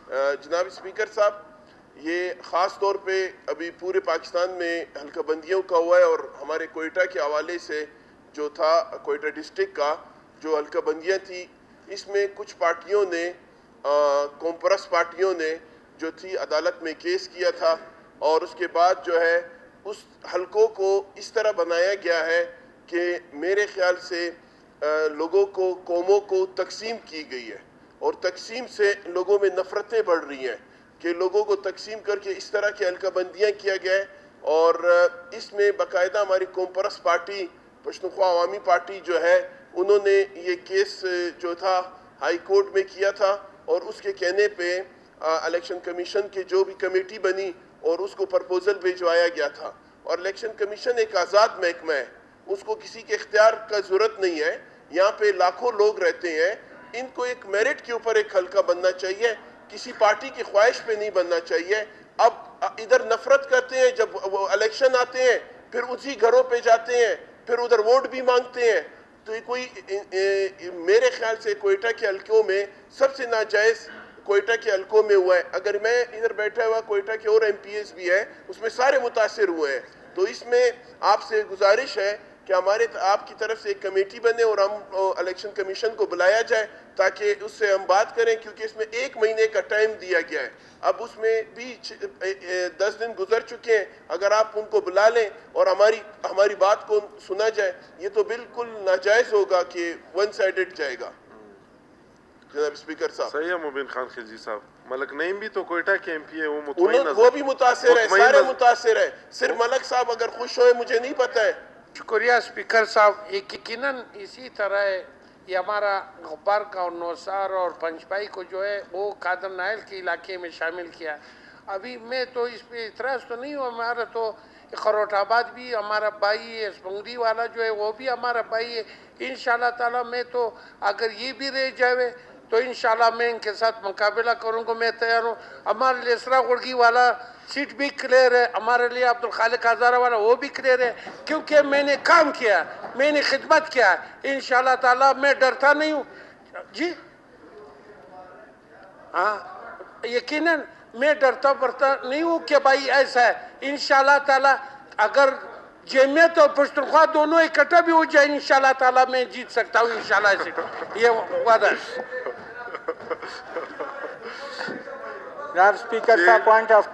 جناب اسپیکر صاحب، یہ خاص طور پہ ابھی پورے پاکستان میں حلقہ بندیوں کا ہوا ہے، اور ہمارے کوئٹہ کے حوالے سے جو تھا کوئٹہ ڈسٹرکٹ کا جو حلقہ بندیاں تھی، اس میں کچھ پارٹیوں نے کومپرس پارٹیوں نے جو تھی عدالت میں کیس کیا تھا، اور اس کے بعد جو ہے اس حلقوں کو اس طرح بنایا گیا ہے کہ میرے خیال سے لوگوں کو قوموں کو تقسیم کی گئی ہے، اور تقسیم سے لوگوں میں نفرتیں بڑھ رہی ہیں کہ لوگوں کو تقسیم کر کے اس طرح کی حلقہ بندیاں کیا گیا ہے۔ اور اس میں باقاعدہ ہماری کومپرس پارٹی، پشتونخوا عوامی پارٹی جو ہے، انہوں نے یہ کیس جو تھا ہائی کورٹ میں کیا تھا، اور اس کے کہنے پہ الیکشن کمیشن کی جو بھی کمیٹی بنی اور اس کو پرپوزل بھیجوایا گیا تھا۔ اور الیکشن کمیشن ایک آزاد محکمہ ہے، اس کو کسی کے اختیار کا ضرورت نہیں ہے۔ یہاں پہ لاکھوں لوگ رہتے ہیں، ان کو ایک میرٹ کے اوپر ایک حلقہ بننا چاہیے، کسی پارٹی کی خواہش پہ نہیں بننا چاہیے۔ اب ادھر نفرت کرتے ہیں، جب وہ الیکشن آتے ہیں پھر اسی گھروں پہ جاتے ہیں، پھر ادھر ووٹ بھی مانگتے ہیں۔ تو یہ کوئی میرے خیال سے کوئٹہ کے حلقوں میں سب سے ناجائز کوئٹہ کے حلقوں میں ہوا ہے۔ اگر میں ادھر بیٹھا ہوا کوئٹہ کے اور ایم پی ایس بھی ہے، اس میں سارے متاثر ہوئے ہیں۔ تو اس میں آپ سے گزارش ہے کہ آپ کی طرف سے ایک کمیٹی بنے اور ہم الیکشن کمیشن کو بلایا جائے تاکہ اس سے ہم بات کریں، کیونکہ اس میں 1 مہینے کا ٹائم دیا گیا ہے۔ اب اس میں بھی 10 دن گزر چکے ہیں، اگر آپ ان کو بلا لیں اور ہماری بات کو سنا جائے، یہ تو بالکل ناجائز ہوگا کہ ون سائیڈڈ جائے گا۔ جناب اسپیکر صاحب، صحیح ہے مبین خان خلجی صاحب۔ ملک نعیم بھی تو کوئٹہ کے ایم پی ہے، وہ مطمئن نظر، وہ بھی متاثر ہے، سارے متاثر ہیں۔ صرف ملک صاحب اگر خوش ہوئے مجھے نہیں پتہ ہے۔ شکریہ اسپیکر صاحب۔ یقیناً اسی طرح ہے، یہ ہمارا غبار کا اور نوسار اور پنجپائی کو جو ہے وہ قادر نائل کے علاقے میں شامل کیا۔ ابھی میں تو اس پہ اعتراض تو نہیں ہوں، ہمارا تو خروٹ آباد بھی ہمارا بھائی ہے، بنگری والا جو ہے وہ بھی ہمارا بھائی ہے۔ انشاءاللہ تعالیٰ میں تو اگر یہ بھی رہ جائے تو انشاءاللہ میں ان کے ساتھ مقابلہ کروں گا، میں تیار ہوں۔ ہمارے لیے اسرا گڑگی والا سیٹ بھی کلیئر ہے، ہمارے لیے عبدالخالق ہزارہ والا وہ بھی کلیئر ہے، کیونکہ میں نے کام کیا، میں نے خدمت کیا۔ انشاءاللہ تعالیٰ میں ڈرتا نہیں ہوں جی، ہاں یقیناً میں ڈرتا برتا نہیں ہوں کہ بھائی ایسا ہے۔ انشاءاللہ تعالیٰ اگر جمعیت اور پشتونخوا دونوں اکٹھا بھی ہو جائے، انشاءاللہ تعالیٰ میں جیت سکتا ہوں انشاءاللہ ایسے، یہ وعدہ ہے۔ جناب اسپیکر صاحب، پوائنٹ آف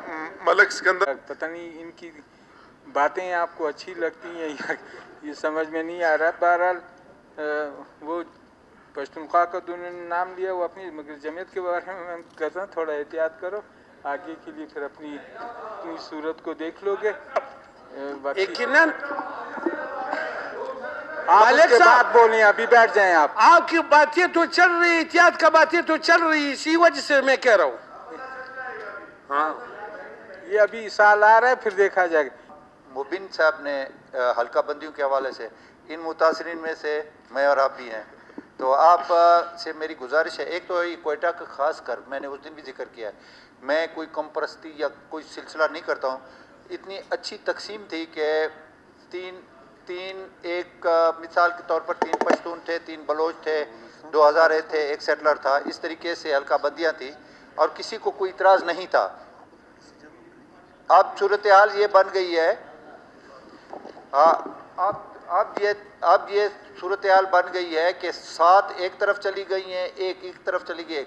ملک سکندر، پتہ نہیں ان کی باتیں آپ کو اچھی لگتی ہیں یا یہ سمجھ میں نہیں آ رہا۔ بہرحال وہ پشتونخوا کا دونوں نے نام لیا، وہ اپنی مگر جمعیت کے بارے میں کہتا ہوں تھوڑا احتیاط کرو، آگے کے لیے پھر اپنی صورت کو دیکھ لو گے۔ یقیناً آپ اس کے بعد بولیں، ابھی بیٹھ جائیں آپ۔ آپ کی باتیں تو چل رہی، احتیاط کا باتیں تو چل رہی، اسی وجہ سے میں کہہ رہا ہوں۔ ہاں یہ ابھی سال آ رہا ہے، پھر دیکھا جائے گا۔ مبین صاحب نے حلقہ بندیوں کے حوالے سے، ان متاثرین میں سے میں اور آپ بھی ہیں، تو آپ سے میری گزارش ہے، ایک تو یہ کوئٹہ کا خاص کر میں نے اس دن بھی ذکر کیا ہے، میں کوئی کم پرستی یا کوئی سلسلہ نہیں کرتا ہوں۔ اتنی اچھی تقسیم تھی کہ ایک مثال کے طور پر 3 پشتون تھے، 3 بلوچ تھے، 2 ہزارے تھے، 1 سیٹلر تھا، اس طریقے سے حلقہ بندیاں تھی اور کسی کو کوئی اعتراض نہیں تھا۔ اب صورتحال یہ بن گئی ہے، اب یہ صورتحال بن گئی ہے کہ 7 ایک طرف چلی گئی ہیں، ایک طرف چلی گئی ہے۔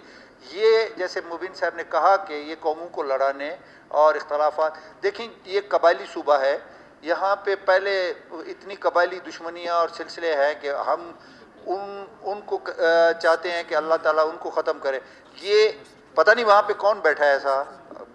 یہ جیسے مبین صاحب نے کہا کہ یہ قوموں کو لڑانے اور اختلافات، دیکھیں یہ قبائلی صوبہ ہے، یہاں پہ پہلے اتنی قبائلی دشمنیاں اور سلسلے ہیں کہ ہم ان کو چاہتے ہیں کہ اللہ تعالیٰ ان کو ختم کرے۔ یہ پتہ نہیں وہاں پہ کون بیٹھا ہے ایسا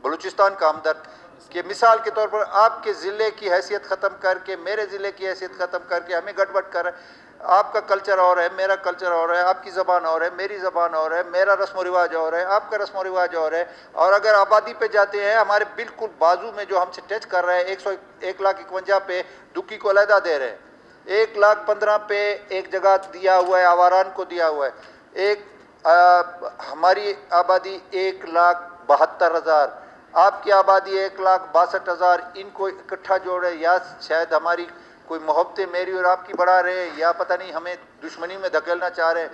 بلوچستان کا ہمدرد کہ مثال کے طور پر آپ کے ضلع کی حیثیت ختم کر کے، میرے ضلع کی حیثیت ختم کر کے ہمیں گڑبڑ کر رہا ہے۔ آپ کا کلچر اور ہے، میرا کلچر اور ہے، آپ کی زبان اور ہے، میری زبان اور ہے، میرا رسم و رواج اور ہے، آپ کا رسم و رواج اور ہے۔ اور اگر آبادی پہ جاتے ہیں، ہمارے بالکل بازو میں جو ہم سے ٹچ کر رہے ہیں، 1,51,000 پہ دکی کو علیحدہ دے رہے ہیں، 1,15,000 پہ ایک جگہ دیا ہوا ہے، آواران کو دیا ہوا ہے، ہماری آبادی 1,72,000، آپ کی آبادی 1,62,000، ان کو اکٹھا جوڑے، یا شاید ہماری کوئی محبتیں میری اور آپ کی بڑھا رہے ہیں، یا پتہ نہیں ہمیں دشمنی میں دھکیلنا چاہ رہے ہیں،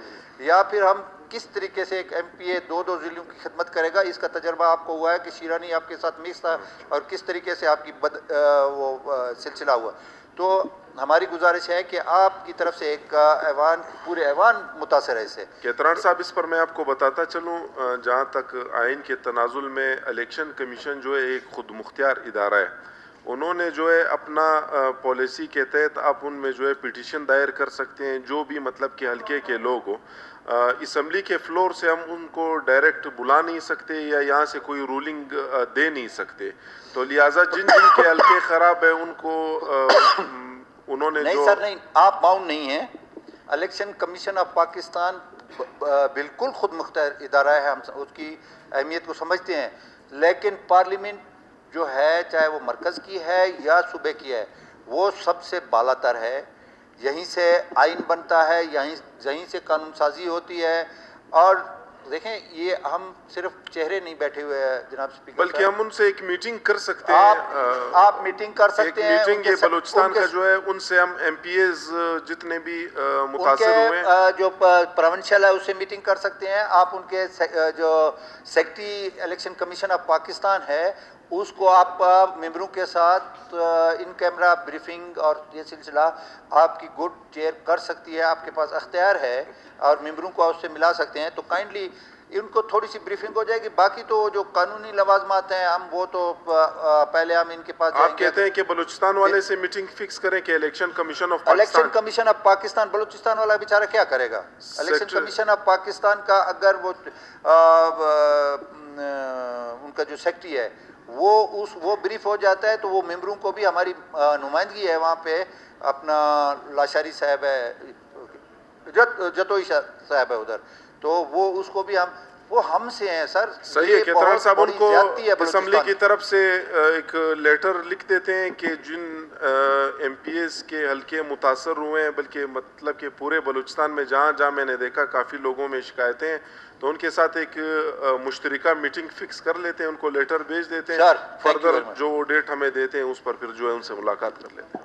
یا پھر ہم کس طریقے سے ایک MP دو ضلعوں کی خدمت کرے گا. اس کا تجربہ آپ کو ہوا ہے کہ شیرانی آپ کے ساتھ مکس تھا اور کس طریقے سے آپ کی وہ سلسلہ ہوا. تو ہماری گزارش ہے کہ آپ کی طرف سے ایک ایوان پورے ایوان متاثر ہے اس سے. کیتران صاحب اس پر میں آپ کو بتاتا چلوں جہاں تک آئین کے تنازل میں الیکشن کمیشن جو ہے ایک خود مختار ادارہ ہے. انہوں نے جو ہے اپنا پالیسی کے تحت آپ ان میں جو ہے پیٹیشن دائر کر سکتے ہیں جو بھی مطلب کہ حلقے کے لوگ ہو. اسمبلی کے فلور سے ہم ان کو ڈائریکٹ بلا نہیں سکتے یا یہاں سے کوئی رولنگ دے نہیں سکتے. تو لہٰذا جن کے حلقے خراب ہیں ان کو انہوں نے نہیں سر نہیں آپ باؤنڈ نہیں ہیں. الیکشن کمیشن آف پاکستان بالکل خود مختار ادارہ ہے. ہم اس کی اہمیت کو سمجھتے ہیں. لیکن پارلیمنٹ جو ہے چاہے وہ مرکز کی ہے یا صوبے کی ہے وہ سب سے بالا تر ہے. یہیں سے آئین بنتا ہے, یہیں سے قانون سازی ہوتی ہے. اور دیکھیں یہ ہم صرف چہرے نہیں بیٹھے ہوئے ہیں جناب اسپیکر, بلکہ ہم ان سے ایک میٹنگ کر سکتے ہیں. آپ میٹنگ کر سکتے ہیں. ایک میٹنگ یہ بلوچستان کا جو ہے ان سے ہم MPs جتنے بھی متاثر ہوئے ہیں جو پروونشل ہے اس سے میٹنگ کر سکتے ہیں. آپ ان کے جو secretary election commission of Pakistan ہے اس کو آپ ممبروں کے ساتھ ان کیمرہ بریفنگ اور یہ سلسلہ آپ کی گڈ چیئر کر سکتی ہے. آپ کے پاس اختیار ہے اور ممبروں کو اس سے ملا سکتے ہیں. تو کائنڈلی ان کو تھوڑی سی بریفنگ ہو جائے گی. باقی تو جو قانونی لوازمات ہیں ہم وہ تو پہلے ہم ان کے پاس جائیں گے. آپ کہتے ہیں کہ بلوچستان والے سے میٹنگ فکس کریں کہ election commission of election commission of Pakistan Balochistan والا بیچارہ کیا کرے گا؟ الیکشن کمیشن آف پاکستان کا اگر وہ ان کا جو سیکرٹری ہے وہ بریف ہو جاتا ہے تو وہ ممبروں کو بھی ہماری نمائندگی ہے وہاں پہ. اپنا لاشاری صاحب ہے, جتوئی صاحب ہے ادھر, تو وہ اس کو بھی وہ ہم سے ہیں سر. صحیح ہے کیتران صاحب, ان کو اسمبلی کی طرف سے ایک لیٹر لکھ دیتے ہیں کہ جن MPs کے حلقے متاثر ہوئے ہیں, بلکہ مطلب کہ پورے بلوچستان میں جہاں میں نے دیکھا کافی لوگوں میں شکایتیں ہیں, تو ان کے ساتھ ایک مشترکہ میٹنگ فکس کر لیتے ہیں, ان کو لیٹر بھیج دیتے ہیں, فردر جو ڈیٹ ہمیں دیتے ہیں اس پر پھر جو ہے ان سے ملاقات کر لیتے ہیں.